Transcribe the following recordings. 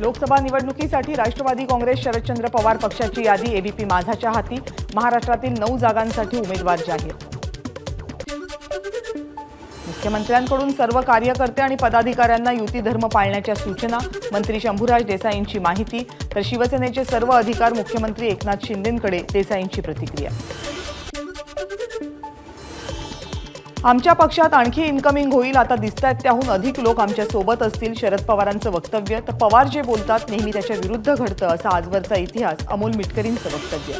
लोकसभा निवडणुकीसाठी राष्ट्रवादी काँग्रेस शरदचंद्र पवार पक्षाची यादी एबीपी माझाच्या हाती। महाराष्ट्रातील 9 जागांसाठी उमेदवार जाहीर। मुख्यमंत्र्यांकडून सर्व कार्यकर्ते आणि पदाधिकाऱ्यांना युती धर्म पाळण्याच्या सूचना। मंत्री शंभूराज देसाईंची माहिती। तर शिवसेनेचे सर्व अधिकार मुख्यमंत्री एकनाथ शिंदेंकडे, देसाईंची प्रतिक्रिया। आमच्या पक्षात आणखी इनकमिंग होईल, आता दिसतायत त्याहून अधिक लोक आमच्या सोबत असतील, शरद पवारांचं वक्तव्य। तर पवार जे बोलतात नेहमी त्याच्या विरुद्ध घडतं, असा आजवरचा इतिहास, अमोल मिटकरींचं वक्तव्य।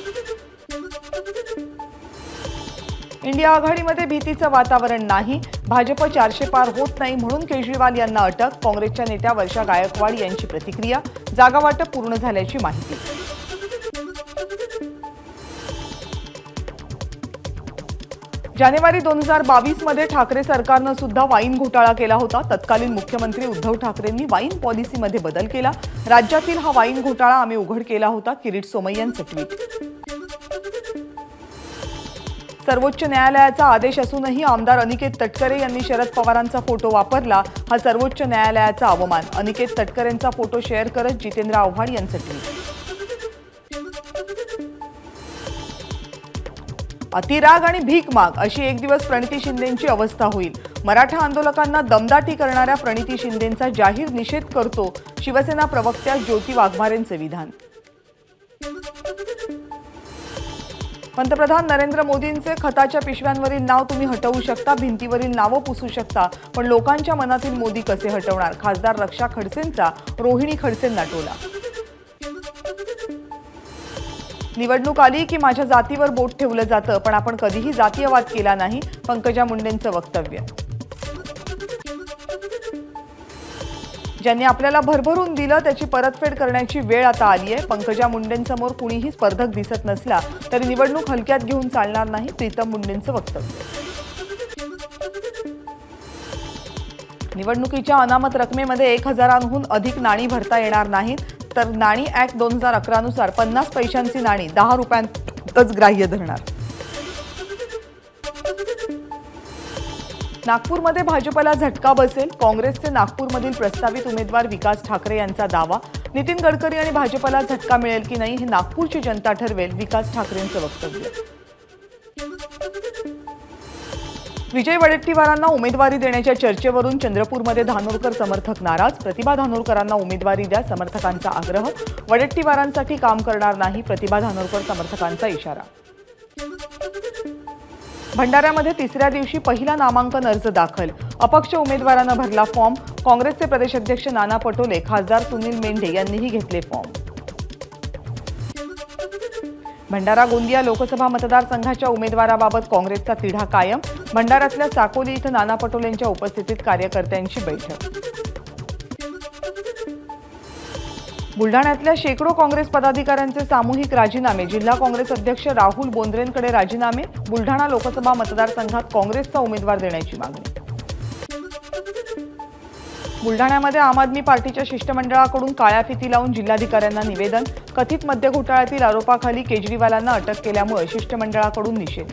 इंडिया आघाडीमध्ये भीतीचं वातावरण नाही, भाजप 400 पार होत नाही म्हणून केजरीवाल यांना अटक। काँग्रेसच्या नेत्या वर्षा गायकवाड यांची प्रतिक्रिया। जागा वाटप पूर्ण झाल्याची माहिती। जानेवारी 2022 मध्ये ठाकरे सरकारनं सुद्धा वाईन घोटाळा केला होता। तत्कालीन मुख्यमंत्री उद्धव ठाकरेंनी वाईन पॉलिसीमध्ये बदल केला। राज्यातील हा वाईन घोटाळा आम्ही उघड केला होता, किरीट सोमय्यांचं ट्विट। सर्वोच्च न्यायालयाचा आदेश असूनही आमदार अनिकेत तटकरे यांनी शरद पवारांचा फोटो वापरला, हा सर्वोच्च न्यायालयाचा अवमान। अनिकेत तटकरेंचा फोटो शेअर करत जितेंद्र आव्हाड यांचं ट्विट। अतिराग आणि भीक माग अशी एक दिवस प्रणिती शिंदेंची अवस्था होईल। मराठा आंदोलकांना दमदाटी करणाऱ्या प्रणिती शिंदेंचा जाहीर निषेध करतो, शिवसेना प्रवक्त्या ज्योती वाघमारेंचे विधान। पंतप्रधान नरेंद्र मोदींचे खताच्या पिशव्यांवरील नाव तुम्ही हटवू शकता, भिंतीवरील नावं पुसू शकता, पण लोकांच्या मनातील मोदी कसे हटवणार? खासदार रक्षा खडसेंचा रोहिणी खडसेंना टोला। निवडणूक आली की माझ्या जातीवर बोट ठेवलं जातं, पण आपण कधीही जातीयवाद केला नाही, पंकजा मुंडेंचं वक्तव्य। ज्यांनी आपल्याला भरभरून दिलं त्याची परतफेड करण्याची वेळ आता आली आहे। पंकजा मुंडेंसमोर कुणीही स्पर्धक दिसत नसला तरी निवडणूक हलक्यात घेऊन चालणार नाही, प्रीतम मुंडेंचं वक्तव्य। निवडणुकीच्या अनामत रकमेमध्ये 1000हून अधिक नाणी भरता येणार नाहीत, तर नाणी ऍक्ट 2011 नुसार 50 पैशांची नाणी 10 रुपयांतच ग्राह्य धरणार। नागपूरमध्ये भाजपला झटका बसेल, काँग्रेसचे नागपूरमधील प्रस्तावित उमेदवार विकास ठाकरे यांचा दावा। नितीन गडकरी आणि भाजपला झटका मिळेल की नाही हे नागपूरची जनता ठरवेल, विकास ठाकरेंचं वक्तव्य। विजय वडेट्टीवारांना उमेदवारी देण्याच्या चर्चेवरून चंद्रपूरमध्ये धानोरकर समर्थक नाराज। प्रतिभा धानोरकरांना उमेदवारी द्या, समर्थकांचा आग्रह। वडेट्टीवारांसाठी काम करणार नाही, प्रतिभा धानोरकर समर्थकांचा इशारा। भंडाऱ्यामध्ये तिसऱ्या दिवशी पहिला नामांकन अर्ज दाखल, अपक्ष उमेदवारांना भरला फॉर्म। काँग्रेसचे प्रदेशाध्यक्ष नाना पटोले, खासदार सुनील मेंढे यांनीही घेतले फॉर्म। भंडारा गोंदिया लोकसभा मतदारसंघाच्या उमेदवाराबाबत काँग्रेसचा तिढा कायम। भंडाऱ्यातल्या साकोली इथं नाना पटोलेंच्या उपस्थितीत कार्यकर्त्यांची बैठक। बुलढाण्यातल्या शेकडो काँग्रेस पदाधिकाऱ्यांचे सामूहिक राजीनामे, जिल्हा काँग्रेस अध्यक्ष राहुल बोंद्रेंकडे राजीनामे। बुलढाणा लोकसभा मतदारसंघात काँग्रेसचा उमेदवार देण्याची मागणी। बुलढाण्यामध्ये आम आदमी पार्टीच्या शिष्टमंडळाकडून काळ्या फिती लावून जिल्हाधिकाऱ्यांना निवेदन। कथित मद्य घोटाळ्यातील आरोपाखाली केजरीवालांना अटक केल्यामुळे शिष्टमंडळाकडून निषेध।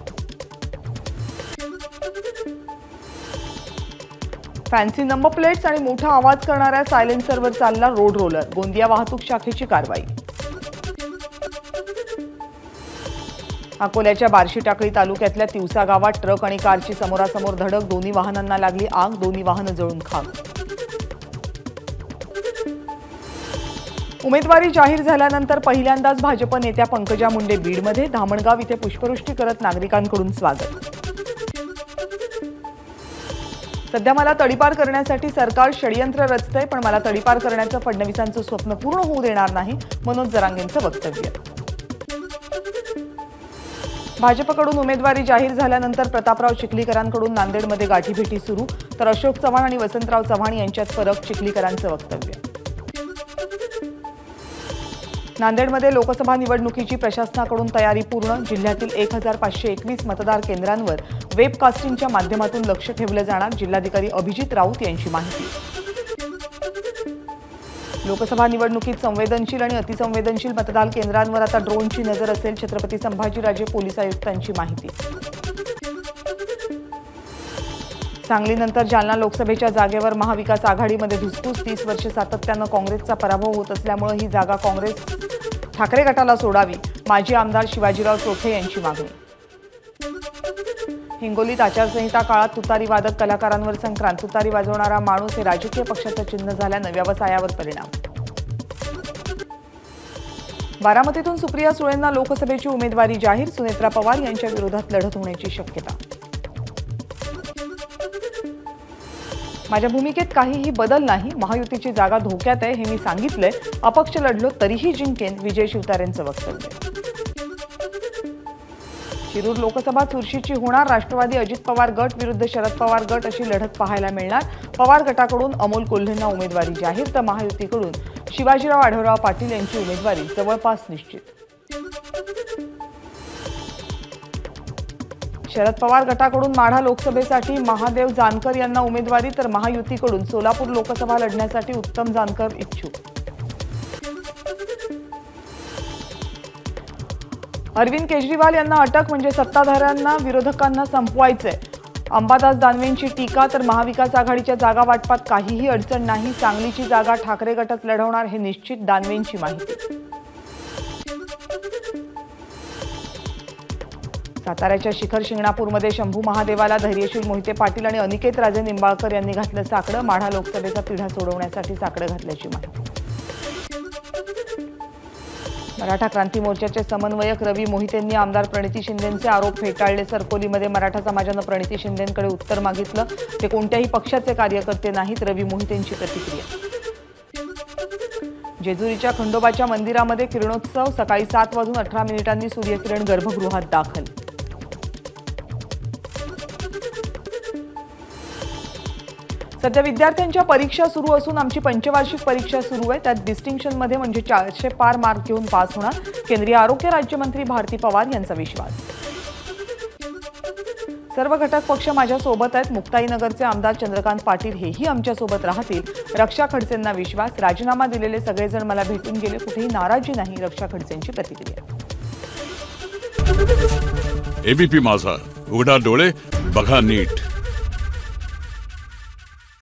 फॅन्सी नंबर प्लेट्स आणि मोठा आवाज करणाऱ्या सायलेन्सरवर चालला रोड रोलर, गोंदिया वाहतूक शाखेची कारवाई। अकोल्याच्या बार्शी टाकळी तालुक्यातल्या तिवसा गावात ट्रक आणि कारची समोरासमोर धडक, दोन्ही वाहनांना लागली आग, दोन्ही वाहनं जळून खाक। उमेदवारी जाहीर झाल्यानंतर पहिल्यांदाच भाजप नेत्या पंकजा मुंडे बीडमध्ये, धामणगाव इथे पुष्पवृष्टी करत नागरिकांकडून स्वागत। सध्या मला तडीपार करण्यासाठी सरकार षडयंत्र रचतंय, पण मला तडीपार करण्याचं फडणवीसांचं स्वप्न पूर्ण होऊ देणार नाही, मनोज जरांगेंचं वक्तव्य। भाजपकडून उमेदवारी जाहीर झाल्यानंतर प्रतापराव चिखलीकरांकडून नांदेडमध्ये गाठीभेटी सुरू, तर अशोक चव्हाण आणि वसंतराव चव्हाण यांच्यात फरक, चिखलीकरांचं वक्तव्य। नांदेडमध्ये लोकसभा निवडणुकीची प्रशासनाकडून तयारी पूर्ण, जिल्ह्यातील 1521 मतदार केंद्रांवर वेबकास्टिंगच्या माध्यमातून लक्ष ठेवलं जाणार, जिल्हाधिकारी अभिजित राऊत यांची माहिती। लोकसभा निवडणुकीत संवेदनशील आणि अतिसंवेदनशील मतदान केंद्रांवर आता ड्रोनची नजर असेल, छत्रपती संभाजीराजे पोलीस आयुक्तांची माहिती। सांगलीनंतर जालना लोकसभेच्या जागेवर महाविकास आघाडीमध्ये धुसफूस. 30 वर्षे सातत्यानं काँग्रेसचा पराभव होत असल्यामुळे ही जागा काँग्रेस ठाकरे गटाला सोडावी. माजी आमदार शिवाजीराव चोथे यांची मागणी. हिंगोलीत आचारसंहिता काळात तुतारी वादक कलाकारांवर संक्रांत. तुतारी वाजवणारा माणूस हे राजकीय पक्षाचं चिन्ह झाल्यानं व्यवसायावर परिणाम. बारामतीतून सुप्रिया सुळेंना लोकसभेची उमेदवारी जाहीर. सुनेत्रा पवार यांच्या विरोधात लढत होण्याची शक्यता. माझ्या भूमिकेत काहीही बदल नाही. महायुतीची जागा धोक्यात आहे हे मी सांगितलंय. अपक्ष लढलो तरीही जिंकेन. विजय शिवतारेंचं वक्तव्य. शिरूर लोकसभा चुरशीची होणार. राष्ट्रवादी अजित पवार गट विरुद्ध शरद पवार गट अशी लढत पाहायला मिळणार. पवार गटाकडून अमोल कोल्हेंना उमेदवारी जाहीर तर महायुतीकडून शिवाजीराव आढळराव पाटील यांची उमेदवारी जवळपास निश्चित. शरद पवार गटाकडून माढा लोकसभेसाठी महादेव जानकर यांना उमेदवारी तर महायुतीकडून सोलापूर लोकसभा लढण्यासाठी उत्तम जानकर इच्छुक. अरविंद केजरीवाल यांना अटक म्हणजे सत्ताधाऱ्यांना विरोधकांना संपवायचंय. अंबादास दानवेंची टीका तर महाविकास आघाडीच्या जागा वाटपात काहीही अडचण नाही. सांगलीची जागा ठाकरे गटच लढवणार हे निश्चित. दानवेंची माहिती. साताऱ्याच्या शिखर शिंगणापूरमध्ये शंभू महादेवाला धैर्यशील मोहिते पाटील आणि अनिकेत राजे निंबाळकर यांनी घातलं साकडं. माढा लोकसभेचा तिढा सोडवण्यासाठी साकडं घातल्याची माहिती. मराठा क्रांती मोर्चाचे समन्वयक रवी मोहितेंनी आमदार प्रणिती शिंदेंचे आरोप फेटाळले. सरकोलीमध्ये मराठा समाजानं प्रणिती शिंदेंकडे उत्तर मागितलं. ते कोणत्याही पक्षाचे कार्यकर्ते नाहीत. रवी मोहितेंची प्रतिक्रिया. जेजुरीच्या खंडोबाच्या मंदिरामध्ये किरणोत्सव. सकाळी 7:18 सूर्यकिरण गर्भगृहात दाखल. सध्या विद्यार्थ्यांच्या परीक्षा सुरू असून आमची पंचवार्षिक परीक्षा सुरू आहे. त्यात डिस्टिंक्शनमध्ये म्हणजे 400 पार मार्क घेऊन पास होणार. केंद्रीय आरोग्य राज्यमंत्री भारती पवार यांचा विश्वास. सर्व घटक पक्ष माझ्या सोबत आहेत. मुक्ताईनगरचे आमदार चंद्रकांत पाटील हेही आमच्या सोबत राहतील. रक्षा खडसेंना विश्वास. राजीनामा दिलेले सगळेजण मला भेटून गेले. कुठेही नाराजी नाही. रक्षा खडसेंची प्रतिक्रिया. एबीपी माझा, उघडा डोळे बघा नीट.